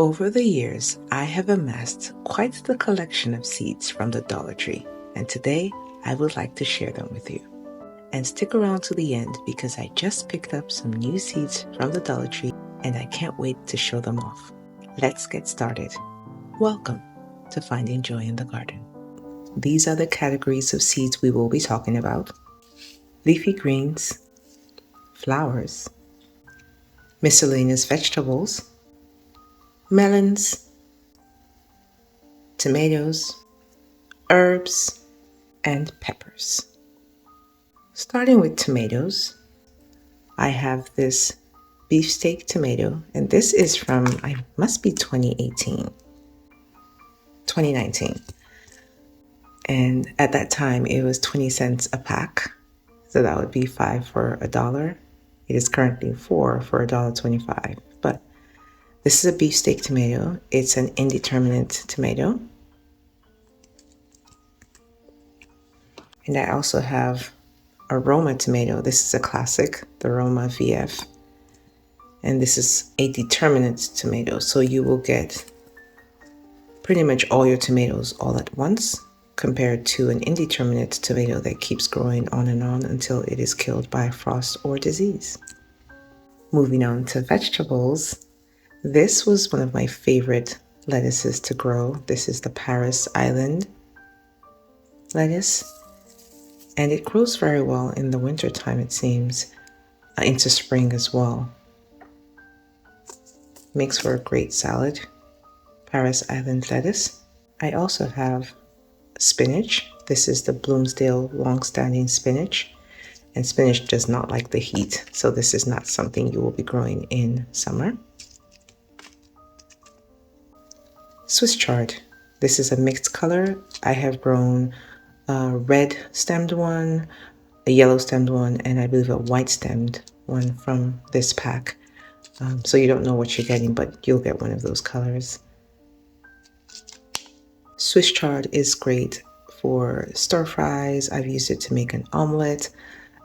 Over the years, I have amassed quite the collection of seeds from the Dollar Tree, and today I would like to share them with you. And stick around to the end because I just picked up some new seeds from the Dollar Tree and I can't wait to show them off. Let's get started. Welcome to Finding Joy in the Garden. These are the categories of seeds we will be talking about: leafy greens, flowers, miscellaneous vegetables, melons, tomatoes, herbs, and peppers. Starting with tomatoes, I have this beefsteak tomato, and this is from, I must be 2019. And at that time, it was 20 cents a pack. So that would be 5 for $1. It is currently 4 for $1.25. But this is a beefsteak tomato. It's an indeterminate tomato. And I also have a Roma tomato. This is a classic, the Roma VF. And this is a determinate tomato. So you will get pretty much all your tomatoes all at once, compared to an indeterminate tomato that keeps growing on and on until it is killed by frost or disease. Moving on to vegetables, this was one of my favorite lettuces to grow. This is the Paris Island lettuce, and it grows very well in the winter time, it seems, into spring as well. Makes for a great salad. Paris Island lettuce. I also have spinach. This is the Bloomsdale long-standing spinach, and spinach does not like the heat, so this is not something you will be growing in summer. Swiss chard. This is a mixed color. I have grown a red stemmed one, a yellow stemmed one, and I believe a white stemmed one from this pack. So you don't know what you're getting, but you'll get one of those colors. Swiss chard is great for stir fries. I've used it to make an omelet.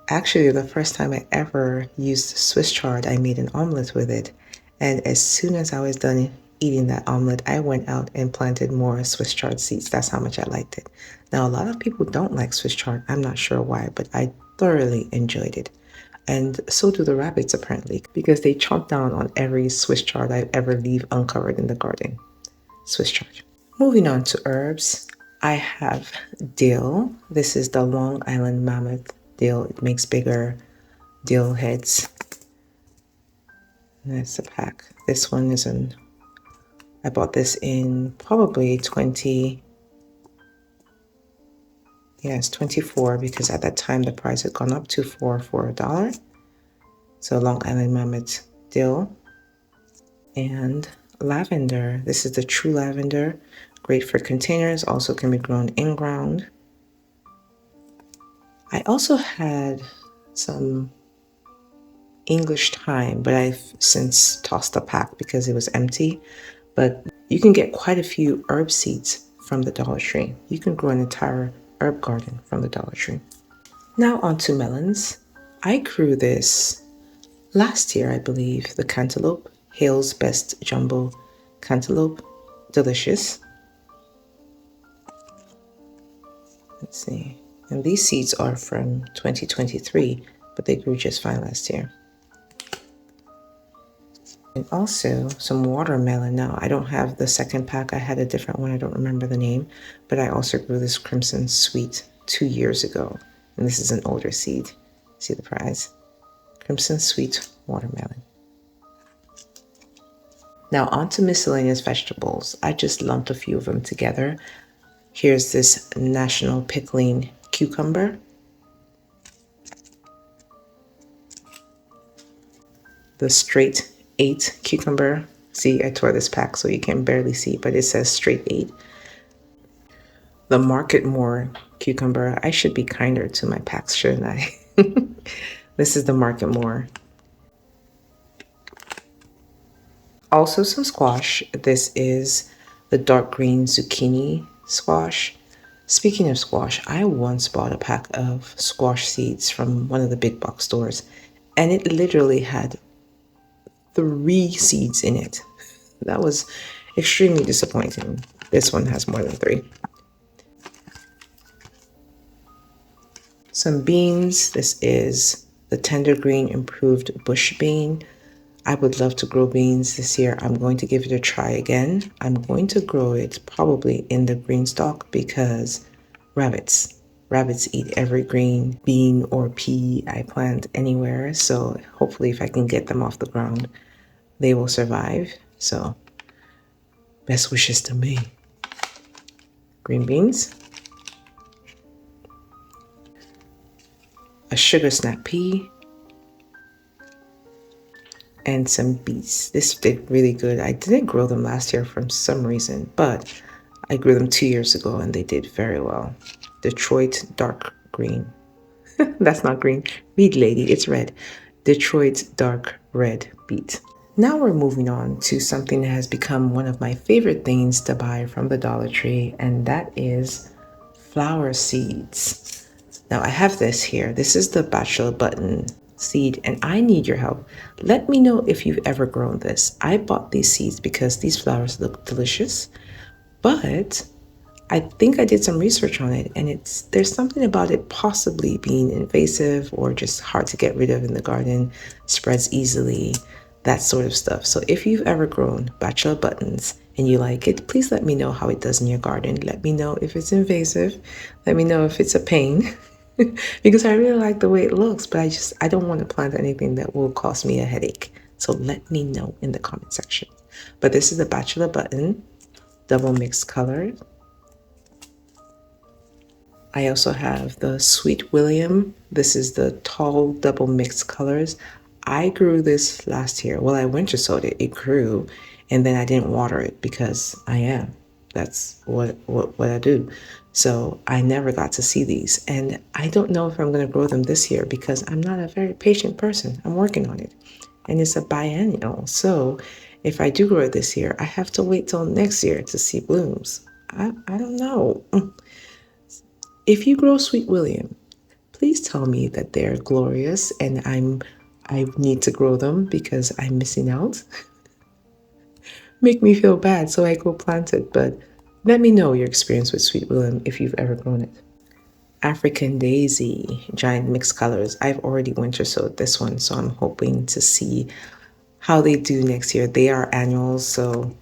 Actually, the first time I ever used Swiss chard, I made an omelet with it. And as soon as I was done eating that omelet, I went out and planted more Swiss chard seeds. That's how much I liked it. Now, a lot of people don't like Swiss chard. I'm not sure why, but I thoroughly enjoyed it. And so do the rabbits, apparently, because they chomp down on every Swiss chard I ever leave uncovered in the garden. Swiss chard. Moving on to herbs, I have dill. This is the Long Island Mammoth dill. It makes bigger dill heads. And that's the pack. This one is I bought this in probably 24, because at that time the price had gone up to 4 for $1. So Long Island Mammoth dill. And lavender. This is the true lavender. Great for containers. Also can be grown in ground. I also had some English thyme, but I've since tossed the pack because it was empty. But you can get quite a few herb seeds from the Dollar Tree. You can grow an entire herb garden from the Dollar Tree. Now on to melons. I grew this last year, I believe, the cantaloupe. Hale's Best Jumbo Cantaloupe. Delicious. Let's see. And these seeds are from 2023, but they grew just fine last year. And also some watermelon. Now, I don't have the second pack. I had a different one. I don't remember the name, but I also grew this Crimson Sweet 2 years ago. And this is an older seed. See the prize? Crimson Sweet watermelon. Now on to miscellaneous vegetables. I just lumped a few of them together. Here's this National Pickling cucumber. The straight 8 cucumber. See, I tore this pack so you can barely see, but it says straight 8. The Market More cucumber. I should be kinder to my packs, shouldn't I? This is the Market More. Also some squash. This is the dark green zucchini squash. Speaking of squash, I once bought a pack of squash seeds from one of the big box stores, and it literally had 3 seeds in it. That was extremely disappointing. This one has more than 3. Some beans. This is the tender green improved bush bean. I would love to grow beans this year. I'm going to give it a try again. I'm going to grow it probably in the green stalk because rabbits. Rabbits eat every green bean or pea I plant anywhere. So hopefully if I can get them off the ground, they will survive. So best wishes to me. Green beans, a sugar snap pea, and some beets. This did really good. I didn't grow them last year for some reason, but I grew them 2 years ago and they did very well. Detroit dark green. That's not green. Read lady, it's red. Detroit dark red beet. Now we're moving on to something that has become one of my favorite things to buy from the Dollar Tree, and that is flower seeds. Now I have this here. This is the bachelor button seed, and I need your help. Let me know if you've ever grown this. I bought these seeds because these flowers look delicious, but I think I did some research on it, and there's something about it possibly being invasive or just hard to get rid of in the garden, spreads easily, that sort of stuff. So if you've ever grown bachelor buttons and you like it, please let me know how it does in your garden. Let me know if it's invasive. Let me know if it's a pain. Because I really like the way it looks, but I don't want to plant anything that will cause me a headache. So let me know in the comment section. But this is the bachelor button, double mixed color. I also have the Sweet William. This is the tall double mixed colors. I grew this last year. Well, I winter sowed it. It grew, and then I didn't water it because I am. That's what I do. So I never got to see these, and I don't know if I'm going to grow them this year because I'm not a very patient person. I'm working on it, and it's a biennial. So if I do grow it this year, I have to wait till next year to see blooms. I don't know. If you grow Sweet William, please tell me that they're glorious and I need to grow them because I'm missing out. Make me feel bad so I go plant it, but let me know your experience with Sweet William if you've ever grown it. African Daisy, giant mixed colors. I've already winter sowed this one, so I'm hoping to see how they do next year. They are annuals, so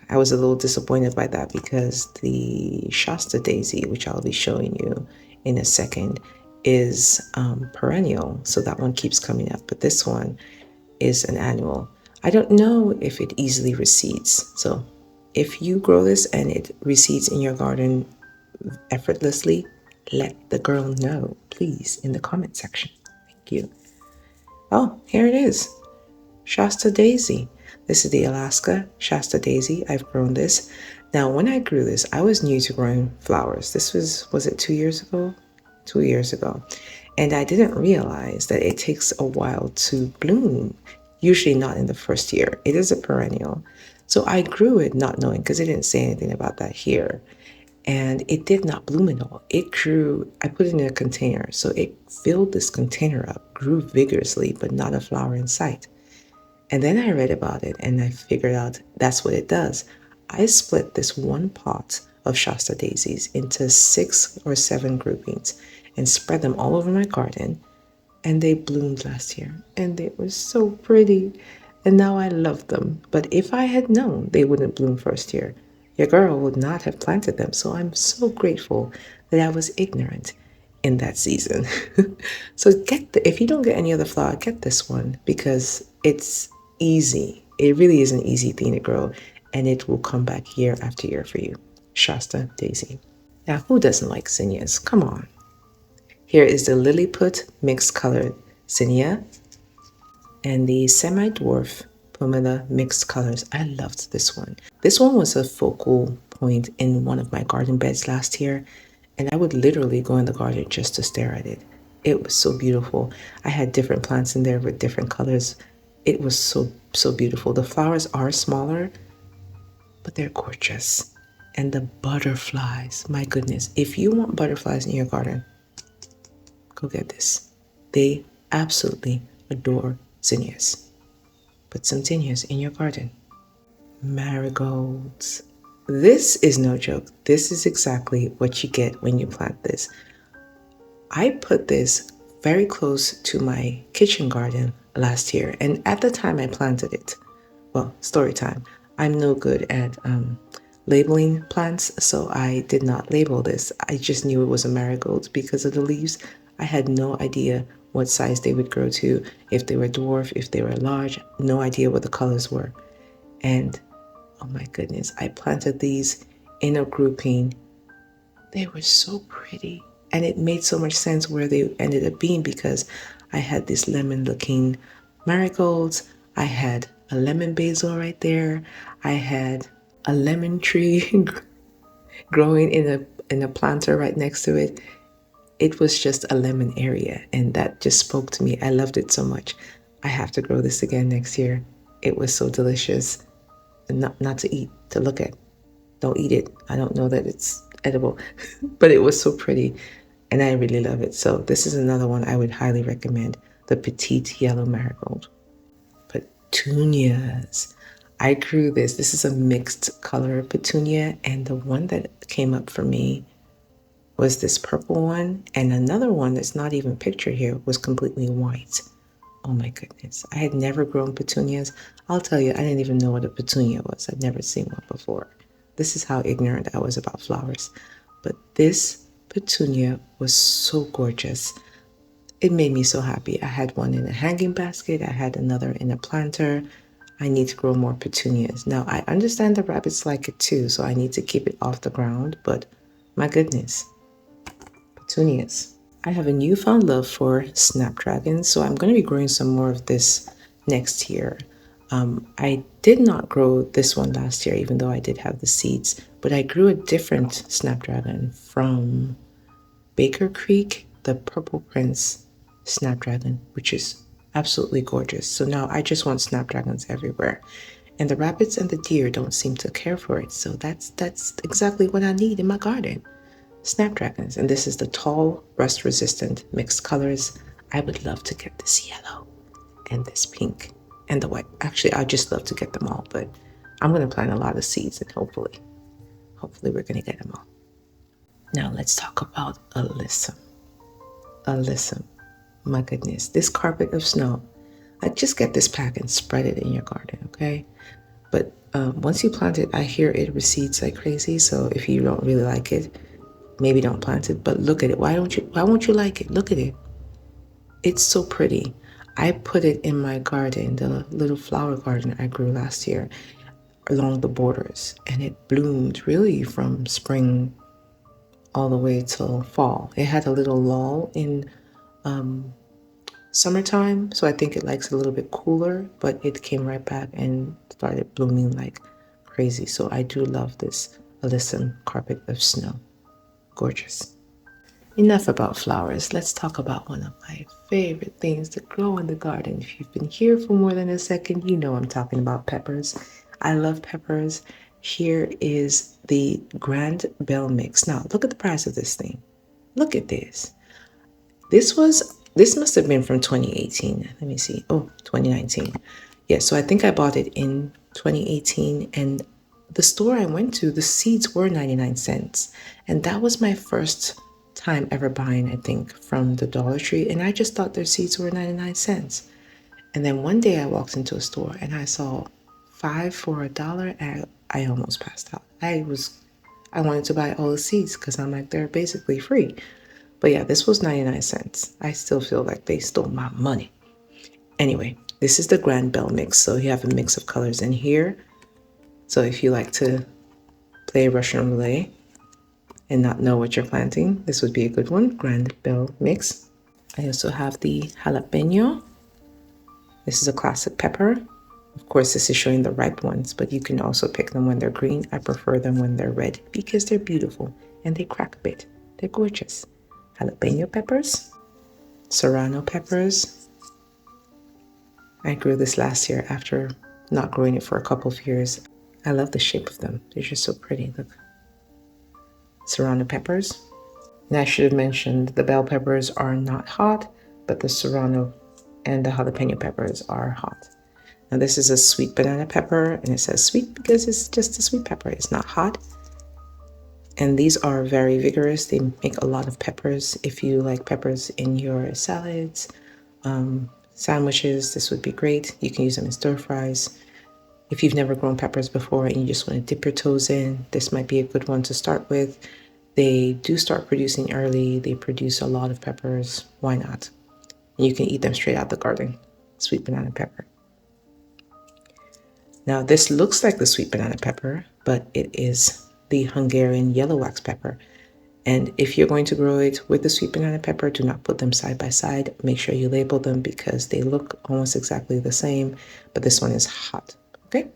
I was a little disappointed by that because the Shasta Daisy, which I'll be showing you in a second, is perennial. So that one keeps coming up. But this one is an annual. I don't know if it easily reseeds. So if you grow this and it reseeds in your garden effortlessly, let the girl know, please, in the comment section. Thank you. Oh, here it is. Shasta Daisy. This is the Alaska Shasta Daisy. I've grown this. Now, when I grew this, I was new to growing flowers. This was it 2 years ago? 2 years ago. And I didn't realize that it takes a while to bloom, usually not in the first year. It is a perennial. So I grew it not knowing, because it didn't say anything about that here. And it did not bloom at all. It grew, I put it in a container. So it filled this container up, grew vigorously, but not a flower in sight. And then I read about it and I figured out that's what it does. I split this one pot of Shasta daisies into 6 or 7 groupings and spread them all over my garden. And they bloomed last year and they were so pretty. And now I love them. But if I had known they wouldn't bloom first year, your girl would not have planted them. So I'm so grateful that I was ignorant in that season. So if you don't get any other flower, get this one because it's easy. It really is an easy thing to grow and it will come back year after year for you. Shasta Daisy. Now, who doesn't like zinnias? Come on. Here is the Lilliput mixed colored zinnia and the semi-dwarf Pomela mixed colors. I loved this one. This one was a focal point in one of my garden beds last year, and I would literally go in the garden just to stare at it. It was so beautiful. I had different plants in there with different colors. It was so beautiful. The flowers are smaller, but they're gorgeous. And the butterflies, my goodness. If you want butterflies in your garden, go get this. They absolutely adore zinnias. Put some zinnias in your garden. marigolds. This is no joke. This is exactly what you get when you plant this. I put this very close to my kitchen garden last year, and at the time I planted it, well, story time. I'm no good at labeling plants, so I did not label this. I just knew it was a marigold because of the leaves. I had no idea what size they would grow to, if they were dwarf, if they were large, no idea what the colors were. And oh my goodness, I planted these in a grouping. They were so pretty. And it made so much sense where they ended up being because I had this lemon looking marigolds. I had a lemon basil right there. I had a lemon tree growing in a planter right next to it. It was just a lemon area, and that just spoke to me. I loved it so much. I have to grow this again next year. It was so delicious. And not to eat, to look at. Don't eat it. I don't know that it's edible, but it was so pretty and I really love it. So this is another one I would highly recommend, the petite yellow marigold. Petunias. I grew this. This is a mixed color petunia, and the one that came up for me was this purple one, and another one that's not even pictured here was completely white. Oh my goodness. I had never grown petunias. I'll tell you, I didn't even know what a petunia was. I'd never seen one before. This is how ignorant I was about flowers. But this petunia was so gorgeous. It made me so happy. I had one in a hanging basket. I had another in a planter. I need to grow more petunias. Now, I understand the rabbits like it too, so I need to keep it off the ground. But my goodness, petunias. I have a newfound love for snapdragons, so I'm going to be growing some more of this next year. I did not grow this one last year, even though I did have the seeds, but I grew a different snapdragon from Baker Creek, the Purple Prince snapdragon, which is absolutely gorgeous. So now I just want snapdragons everywhere. And the rabbits and the deer don't seem to care for it, so that's exactly what I need in my garden. Snapdragons, and this is the tall, rust-resistant mixed colors. I would love to get this yellow and this pink and the white. Actually, I just love to get them all, but I'm going to plant a lot of seeds and hopefully we're going to get them all. Now let's talk about alyssum. Alyssum, my goodness, this carpet of snow. Like, just get this pack and spread it in your garden, okay? But once you plant it, I hear it recedes like crazy. So if you don't really like it, maybe don't plant it. But look at it. Why won't you like it? Look at it. It's so pretty. I put it in my garden, the little flower garden I grew last year, along the borders, and it bloomed really from spring all the way till fall. It had a little lull in summertime, so I think it likes a little bit cooler, but it came right back and started blooming like crazy. So I do love this alyssum carpet of snow. Gorgeous. Enough about flowers. Let's talk about one of my favorite things to grow in the garden. If you've been here for more than a second, you know I'm talking about peppers. I love peppers. Here is the Grand Bell Mix. Now, look at the price of this thing. Look at this. This must have been from 2018. Let me see. Oh, 2019. Yeah, so I think I bought it in 2018, and the store I went to, the seeds were 99 cents. And that was my first time ever buying, I think, from the Dollar Tree, and I just thought their seeds were 99 cents. And then one day I walked into a store and I saw 5 for $1, and I almost passed out. I wanted to buy all the seeds because I'm like, they're basically free. But yeah, this was 99 cents. I still feel like they stole my money. Anyway, this is the Grand Bell Mix. So you have a mix of colors in here. So if you like to play Russian roulette and not know what you're planting, this would be a good one. Grand Bell Mix. I also have the jalapeno. This is a classic pepper. Of course, this is showing the ripe ones, but you can also pick them when they're green. I prefer them when they're red because they're beautiful and they crack a bit. They're gorgeous. Jalapeno peppers, serrano peppers. I grew this last year after not growing it for a couple of years. I love the shape of them. They're just so pretty. Look. Serrano peppers. And I should have mentioned the bell peppers are not hot, but the serrano and the jalapeno peppers are hot. Now this is a sweet banana pepper, and it says sweet because it's just a sweet pepper. It's not hot. And these are very vigorous. They make a lot of peppers. If you like peppers in your salads, sandwiches, this would be great. You can use them in stir fries. If you've never grown peppers before and you just want to dip your toes in, this might be a good one to start with. They do start producing early. They produce a lot of peppers. Why not? And you can eat them straight out the garden. Sweet banana pepper. Now this looks like the sweet banana pepper, but it is the Hungarian yellow wax pepper. And if you're going to grow it with the sweet banana pepper, do not put them side by side. Make sure you label them because they look almost exactly the same, but this one is hot, okay?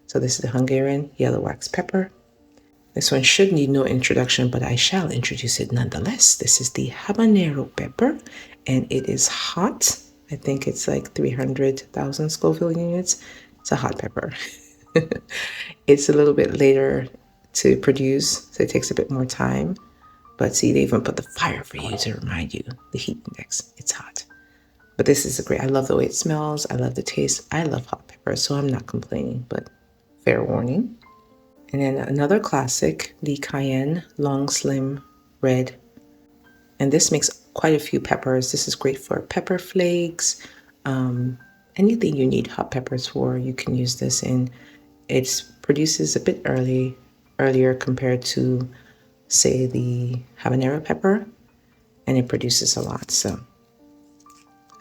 So this is the Hungarian yellow wax pepper. This one should need no introduction, but I shall introduce it nonetheless. This is the habanero pepper, and it is hot. I think it's like 300,000 Scoville units. It's a hot pepper. It's a little bit later to produce, so it takes a bit more time. But see, they even put the fire for you to remind you the heat index. It's hot. But this is great. I love the way it smells. I love the taste. I love hot pepper, so I'm not complaining, but fair warning. And then another classic, the Cayenne Long Slim Red. And this makes quite a few peppers. This is great for pepper flakes. Anything you need hot peppers for, you can use this in. It produces a bit earlier compared to, say, the habanero pepper, and it produces a lot. So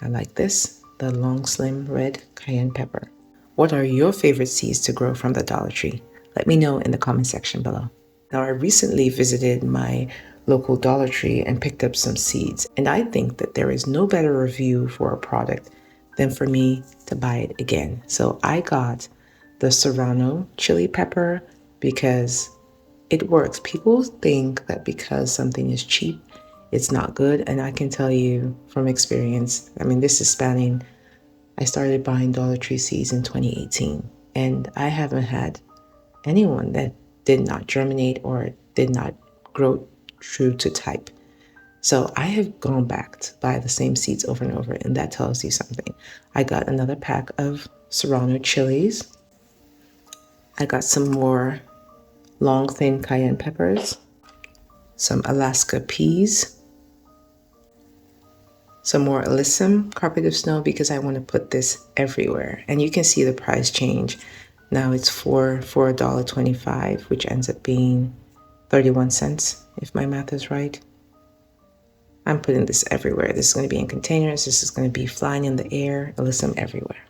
I like this, the long slim red cayenne pepper. What are your favorite seeds to grow from the Dollar Tree? Let me know in the comment section below. Now, I recently visited my local Dollar Tree and picked up some seeds, and I think that there is no better review for a product than for me to buy it again. So I got the Serrano chili pepper because it works. People think that because something is cheap, it's not good, and I can tell you from experience, I mean, this is spanning, I started buying Dollar Tree seeds in 2018, and I haven't had anyone that did not germinate or did not grow true to type. So I have gone back to buy the same seeds over and over, and that tells you something. I got another pack of Serrano chilies. I got some more long thin cayenne peppers, some Alaska peas, some more alyssum carpet of snow because I want to put this everywhere. And you can see the price change. Now it's for $1.25, which ends up being 31 cents, if my math is right. I'm putting this everywhere. This is going to be in containers. This is going to be flying in the air. Alyssum everywhere.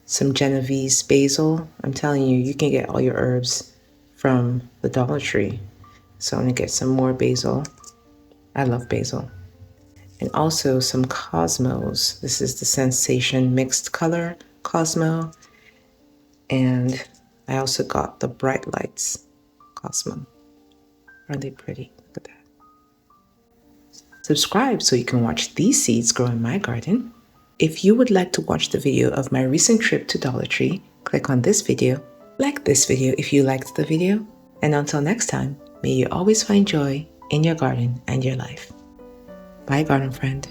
Some Genovese basil. I'm telling you, you can get all your herbs from the Dollar Tree. So I'm going to get some more basil. I love basil. And also some Cosmos. This is the Sensation Mixed Color Cosmo. And I also got the Bright Lights Cosmo. Aren't they pretty? Look at that. Subscribe so you can watch these seeds grow in my garden. If you would like to watch the video of my recent trip to Dollar Tree, click on this video. Like this video if you liked the video. And until next time, may you always find joy in your garden and your life. Bye, garden friend.